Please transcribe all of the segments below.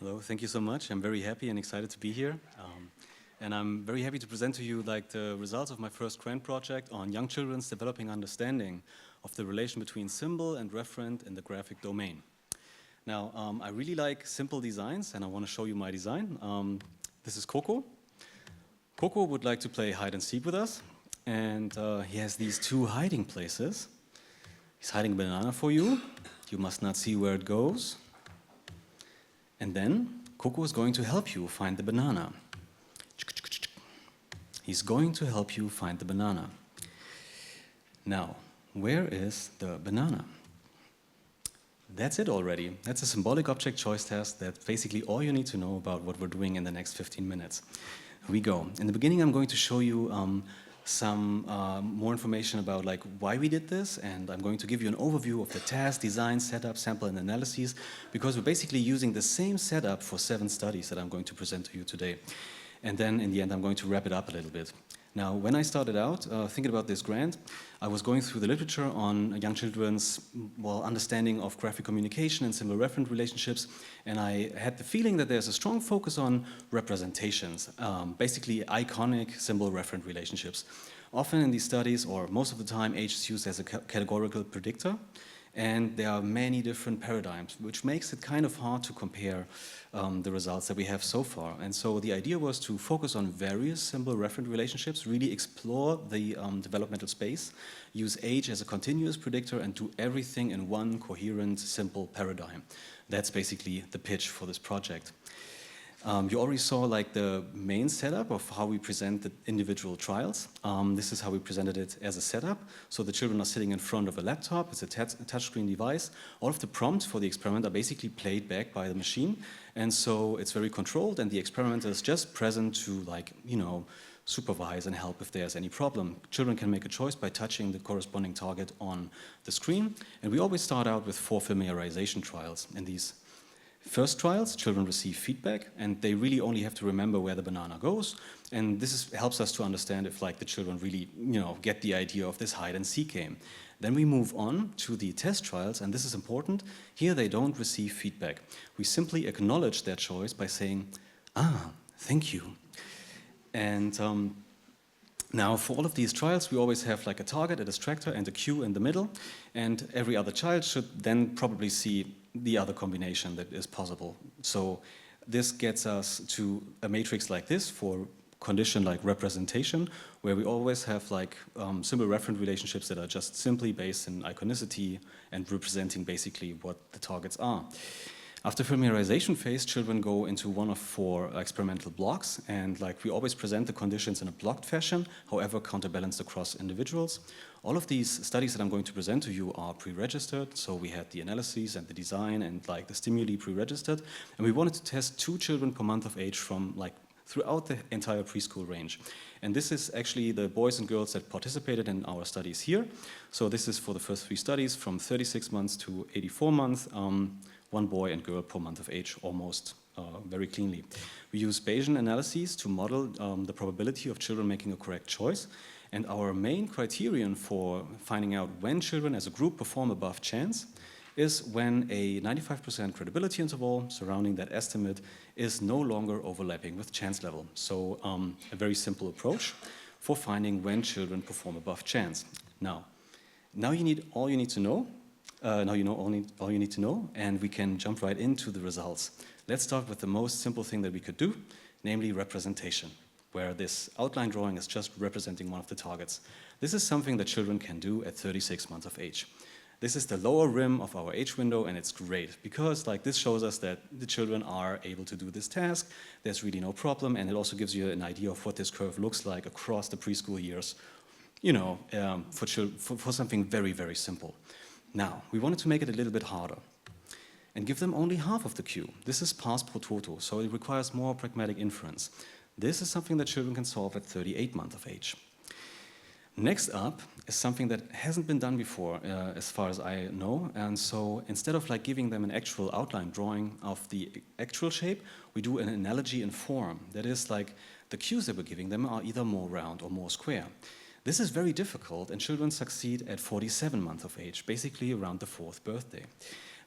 Hello, thank you so much. I'm very happy and excited to be here. And I'm very happy to present to you the results of my first grant project on young children's developing understanding of the relation between symbol and referent in the graphic domain. Now, I really like simple designs, and I want to show you my design. This is Coco. Coco would like to play hide and seek with us, and he has these two hiding places. He's hiding a banana for you. You must not see where it goes. And then Coco is going to help you find the banana. He's going to help you find the banana. Now, where is the banana? That's it already. That's a symbolic object choice test. That's basically all you need to know about what we're doing in the next 15 minutes. Here we go. In the beginning, I'm going to show you some more information about why we did this, and I'm going to give you an overview of the task, design, setup, sample, and analyses, because we're basically using the same setup for 7 studies that I'm going to present to you today. And then in the end, I'm going to wrap it up a little bit. Now, when I started out thinking about this grant, I was going through the literature on young children's understanding of graphic communication and symbol-referent relationships, and I had the feeling that there's a strong focus on representations, basically iconic symbol-referent relationships. Often in these studies, or most of the time, age is used as a categorical predictor, and there are many different paradigms, which makes it kind of hard to compare the results that we have so far. And so the idea was to focus on various symbol-referent relationships, really explore the developmental space, use age as a continuous predictor, and do everything in one coherent, simple paradigm. That's basically the pitch for this project. You already saw the main setup of how we present the individual trials. This is how we presented it as a setup. So the children are sitting in front of a laptop. It's a touchscreen device. All of the prompts for the experiment are basically played back by the machine. And so it's very controlled, and the experimenter is just present to supervise and help if there's any problem. Children can make a choice by touching the corresponding target on the screen. And we always start out with 4 familiarization trials. In these first trials, children receive feedback, and they really only have to remember where the banana goes. And this helps us to understand if the children really get the idea of this hide and seek game. Then we move on to the test trials, and this is important. Here they don't receive feedback. We simply acknowledge their choice by saying, thank you. And now for all of these trials, we always have a target, a distractor, and a cue in the middle. And every other child should then probably see the other combination that is possible. So this gets us to a matrix like this for condition like representation, where we always have symbol-referent relationships that are just simply based in iconicity and representing basically what the targets are. After familiarization phase, children go into one of 4 experimental blocks, and we always present the conditions in a blocked fashion, however counterbalanced across individuals. All of these studies that I'm going to present to you are pre-registered, so we had the analyses and the design and the stimuli pre-registered, and we wanted to test 2 children per month of age from throughout the entire preschool range. And this is actually the boys and girls that participated in our studies here. So this is for the first 3 studies from 36 months to 84 months. 1 boy and girl per month of age, almost very cleanly. We use Bayesian analyses to model the probability of children making a correct choice. And our main criterion for finding out when children as a group perform above chance is when a 95% credibility interval surrounding that estimate is no longer overlapping with chance level. So a very simple approach for finding when children perform above chance. Now you need all you need to know. Now you know all you need to know, and we can jump right into the results. Let's start with the most simple thing that we could do, namely representation, where this outline drawing is just representing one of the targets. This is something that children can do at 36 months of age. This is the lower rim of our age window, and it's great because this shows us that the children are able to do this task. There's really no problem, and it also gives you an idea of what this curve looks like across the preschool years, for something very, very simple. Now, we wanted to make it a little bit harder and give them only half of the cue. This is pass pro toto, so it requires more pragmatic inference. This is something that children can solve at 38 months of age. Next up is something that hasn't been done before, as far as I know. And so instead of giving them an actual outline drawing of the actual shape, we do an analogy in form. That is the cues that we're giving them are either more round or more square. This is very difficult, and children succeed at 47 months of age, basically around the 4th birthday.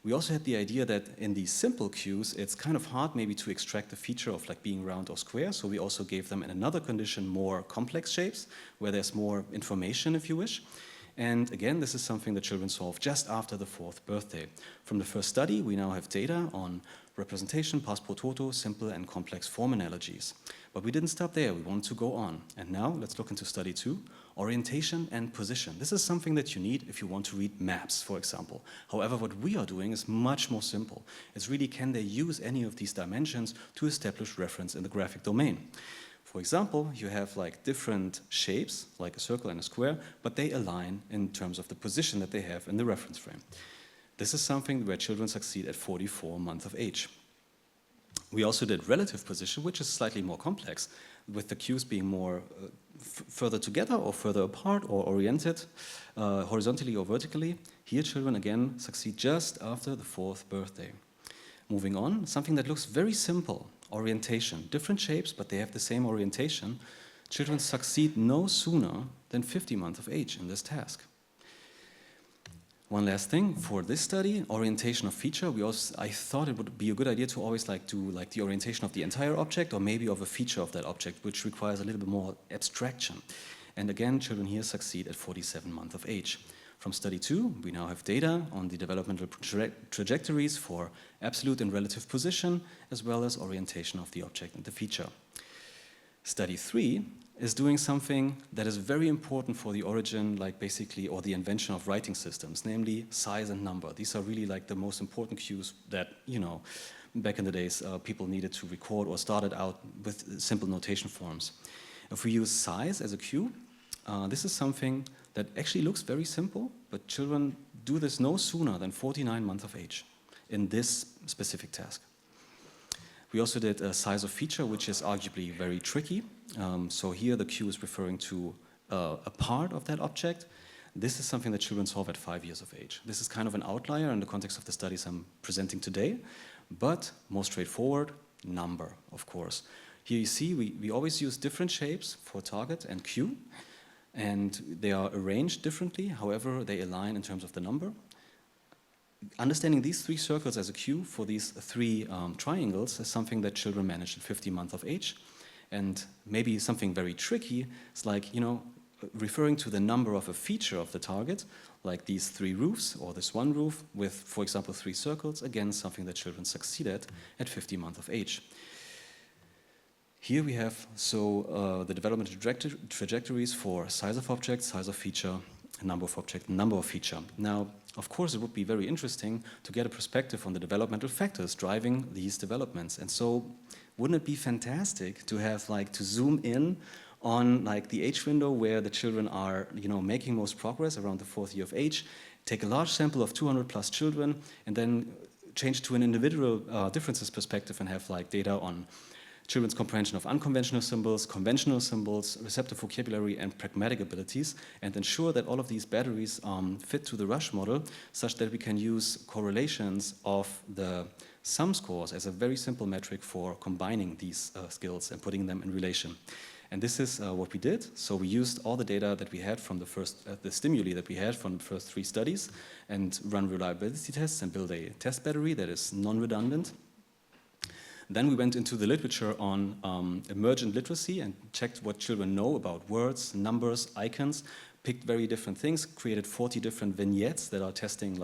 We also had the idea that in these simple cues, it's kind of hard maybe to extract the feature of like being round or square, so we also gave them in another condition more complex shapes, where there's more information, if you wish. And again, this is something that children solve just after the 4th birthday. From the first study, we now have data on representation, past pro toto, simple and complex form analogies. But we didn't stop there, we wanted to go on. And now let's look into study 2, orientation and position. This is something that you need if you want to read maps, for example. However, what we are doing is much more simple. It's really, can they use any of these dimensions to establish reference in the graphic domain? For example, you have like different shapes, like a circle and a square, but they align in terms of the position that they have in the reference frame. This is something where children succeed at 44 months of age. We also did relative position, which is slightly more complex, with the cues being more further together or further apart or oriented horizontally or vertically. Here children again succeed just after the 4th birthday. Moving on, something that looks very simple, orientation. Different shapes, but they have the same orientation. Children succeed no sooner than 50 months of age in this task. One last thing, for this study, orientation of feature, I thought it would be a good idea to always do the orientation of the entire object or maybe of a feature of that object, which requires a little bit more abstraction. And again, children here succeed at 47 months of age. From study 2, we now have data on the developmental trajectories for absolute and relative position, as well as orientation of the object and the feature. Study 3 is doing something that is very important for the origin, or the invention of writing systems, namely size and number. These are really the most important cues that, back in the days, people needed to record or started out with simple notation forms. If we use size as a cue, this is something that actually looks very simple, but children do this no sooner than 49 months of age in this specific task. We also did a size of feature, which is arguably very tricky. So here the cue is referring to a part of that object. This is something that children solve at 5 years of age. This is kind of an outlier in the context of the studies I'm presenting today, but more straightforward, number, of course. Here you see we always use different shapes for target and cue, and they are arranged differently, however they align in terms of the number. Understanding these 3 circles as a cue for these 3 triangles is something that children manage at 50 months of age. And maybe something very tricky is referring to the number of a feature of the target, like these 3 roofs or this one roof with, for example, 3 circles, again, something that children succeed at 50 months of age. Here we have the development trajectories for size of object, size of feature, number of object, number of feature. Now, of course, it would be very interesting to get a perspective on the developmental factors driving these developments. And so, wouldn't it be fantastic to have to zoom in on the age window where the children are making most progress around the 4th year of age, take a large sample of 200 plus children, and then change to an individual differences perspective and have data on children's comprehension of unconventional symbols, conventional symbols, receptive vocabulary, and pragmatic abilities, and ensure that all of these batteries fit to the Rush model, such that we can use correlations of the sum scores as a very simple metric for combining these skills and putting them in relation. And this is what we did. So we used all the data that we had from the stimuli that we had from the first 3 studies, and run reliability tests and build a test battery that is non-redundant. Then we went into the literature on emergent literacy and checked what children know about words, numbers, icons, picked very different things, created 40 different vignettes that are testing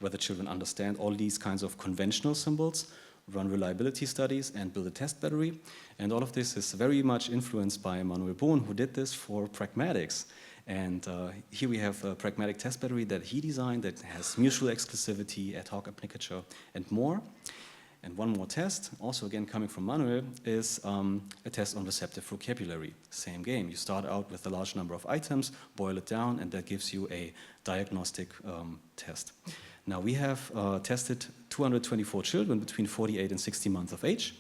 whether children understand all these kinds of conventional symbols, run reliability studies, and build a test battery. And all of this is very much influenced by Manuel Bohn, who did this for pragmatics. And here we have a pragmatic test battery that he designed that has mutual exclusivity, ad hoc applicature, and more. And one more test, also again coming from Manuel, is a test on receptive vocabulary. Same game. You start out with a large number of items, boil it down, and that gives you a diagnostic test. Now we have tested 224 children between 48 and 60 months of age,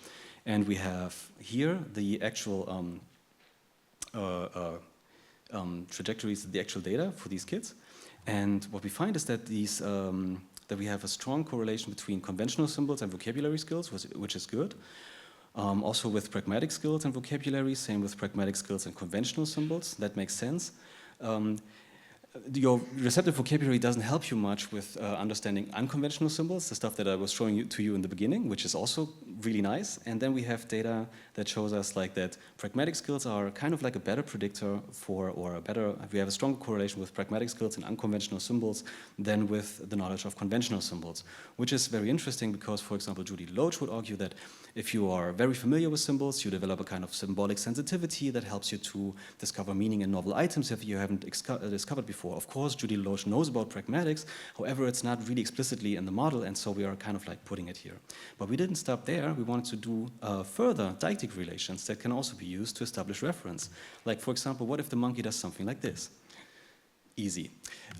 and we have here the actual trajectories, the actual data for these kids. And what we find is that that we have a strong correlation between conventional symbols and vocabulary skills, which is good. Also with pragmatic skills and vocabulary, same with pragmatic skills and conventional symbols, that makes sense. your receptive vocabulary doesn't help you much with understanding unconventional symbols, the stuff that I was showing to you in the beginning, which is also really nice. And then we have data that shows us like that pragmatic skills are kind of like a better predictor for, or a better, we have a stronger correlation with pragmatic skills and unconventional symbols than with the knowledge of conventional symbols, which is very interesting because, for example, Judy Loach would argue that if you are very familiar with symbols, you develop a kind of symbolic sensitivity that helps you to discover meaning in novel items if you haven't discovered before. Of course, Judy Loach knows about pragmatics, however, it's not really explicitly in the model, and so we are kind of like putting it here. But we didn't stop there. We wanted to do further deictic relations that can also be used to establish reference. Like, for example, what if the monkey does something like this? Easy.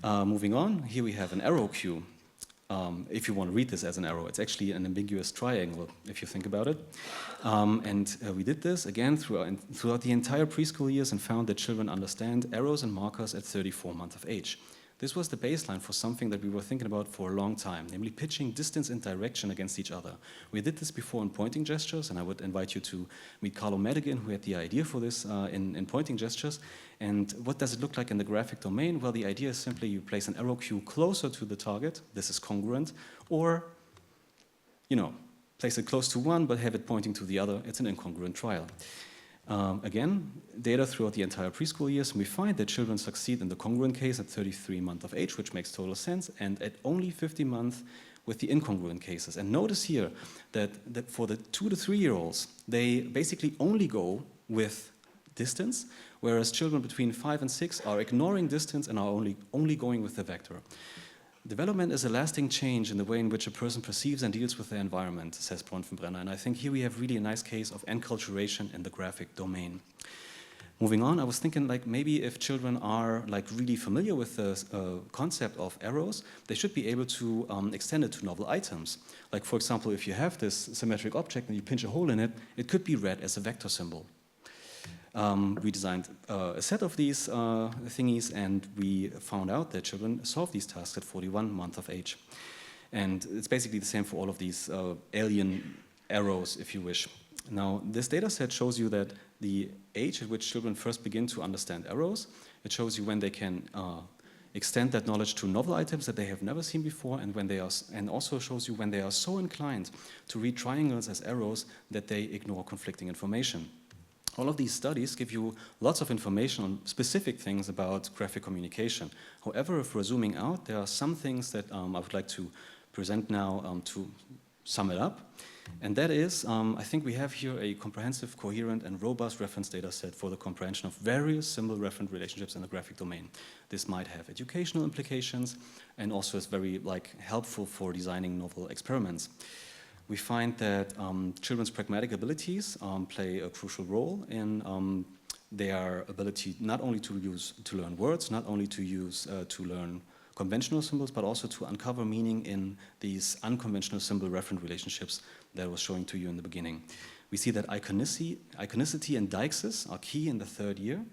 Moving on, here we have an arrow cue. If you want to read this as an arrow, it's actually an ambiguous triangle, if you think about it. We did this, again, throughout the entire preschool years and found that children understand arrows and markers at 34 months of age. This was the baseline for something that we were thinking about for a long time, namely pitching distance and direction against each other. We did this before in pointing gestures, and I would invite you to meet Carlo Madigan, who had the idea for this in pointing gestures. And what does it look like in the graphic domain? Well, the idea is simply you place an arrow cue closer to the target. This is congruent. Or, you know, place it close to one, but have it pointing to the other. It's an incongruent trial. Again, data throughout the entire preschool years, and we find that children succeed in the congruent case at 33 months of age, which makes total sense, and at only 50 months with the incongruent cases. And notice here that for the 2 to 3 year olds, they basically only go with distance, whereas children between 5 and 6 are ignoring distance and are only going with the vector. Development is a lasting change in the way in which a person perceives and deals with their environment, says Bronfenbrenner, and I think here we have really a nice case of enculturation in the graphic domain. Moving on, I was thinking like maybe if children are like really familiar with the concept of arrows, they should be able to extend it to novel items. Like, for example, if you have this symmetric object and you pinch a hole in it, it could be read as a vector symbol. We designed a set of these thingies, and we found out that children solve these tasks at 41 months of age. And it's basically the same for all of these alien arrows, if you wish. Now, this data set shows you that the age at which children first begin to understand arrows, it shows you when they can extend that knowledge to novel items that they have never seen before, and when they are, and also shows you when they are so inclined to read triangles as arrows that they ignore conflicting information. All of these studies give you lots of information on specific things about graphic communication. However, if we're zooming out, there are some things that I would like to present now to sum it up. And that is, I think we have here a comprehensive, coherent, and robust reference data set for the comprehension of various symbol referent relationships in the graphic domain. This might have educational implications, and also is very helpful for designing novel experiments. We find that children's pragmatic abilities play a crucial role in their ability not only to learn words, not only to learn conventional symbols, but also to uncover meaning in these unconventional symbol referent relationships that I was showing to you in the beginning. We see that iconicity and deixis are key in the 3rd year,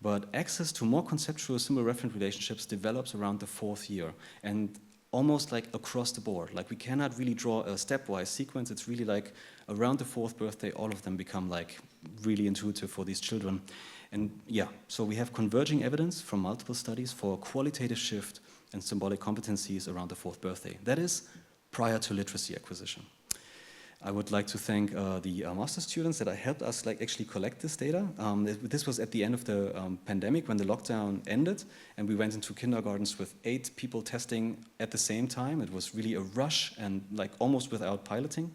but access to more conceptual symbol referent relationships develops around the 4th year, and almost like across the board. Like, we cannot really draw a stepwise sequence. It's really like around the 4th birthday, all of them become like really intuitive for these children. And yeah, so we have converging evidence from multiple studies for qualitative shift and symbolic competencies around the 4th birthday. That is prior to literacy acquisition. I would like to thank the master students that helped us actually collect this data. This was at the end of the pandemic when the lockdown ended, and we went into kindergartens with 8 people testing at the same time. It was really a rush and almost without piloting.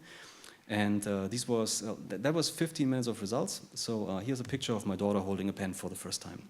And that was 15 minutes of results. So here's a picture of my daughter holding a pen for the first time.